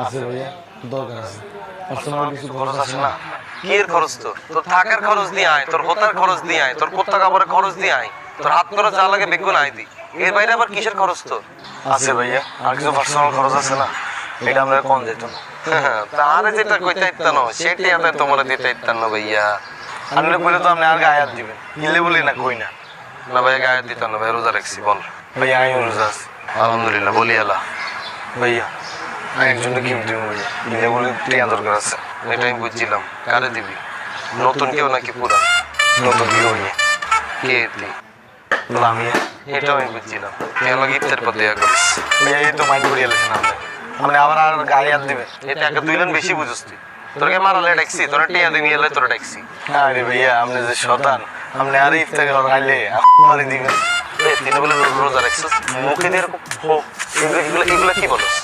আছে ভাইয়া, দরকার আছে। পার্সোনাল কিছু খরচ আছে না? কি এর খরচ? তোর থাকার খরচ দিয়ে আয়, তোর হোতার খরচ দিয়ে আয়, তোর কুত্তা কাপড়ের খরচ দিয়ে আয়, তোর হাত খরচ যা লাগে বেগুন আয় দি। এর বাইরে আবার কিসের খরচ তোর? আছে ভাইয়া, আর কিছু পার্সোনাল খরচ আছে না? এটা আমরা কম যেত না। তারে যেটা কইতে ইত্তানো সেটাই আমি তোমার দিতে ইত্তানো ভাইয়া। আপনি বলে তো আপনি আর গায়ে হাত দিবেন, গেলে বলি না কই না। না ভাইয়া গায়ে দিতাম না ভাই, রোজা রাখছি। বল ভাইয়া আমি রোজা আছি। আলহামদুলিল্লাহ, বলি আল্লাহ। ভাইয়া আমি একজনকে গিফট দিব ভাইয়া, গেলে বলি টিয়া দরকার আছে। এটা আমি বুঝছিলাম। কারে দিবি? নতুন কেউ নাকি পুরান? নতুন কি ভাইয়া? কে দি? আমি এটাও আমি বুঝছিলাম। তুই আমাকে ইফতার পর দেয়া করিস। ভাইয়া এই তো মাইন্ড করিয়ে লেছেন আপনি, আপনি আবার আর গায়ে হাত দিবেন। এটা একে তুই লেন বেশি বুঝিস তুই। তোরকে মারালে ডাকছি, তোরা টিয়া দিবি এলে তোরা ডাকছি। আরে ভাইয়া আপনি যে শতান, আপনি আর ইফতার খাইলে মারি দিবেন। তিন বলে রোজা রাখছিস, মুখে দিয়ে এরকম এগুলো কি বলস?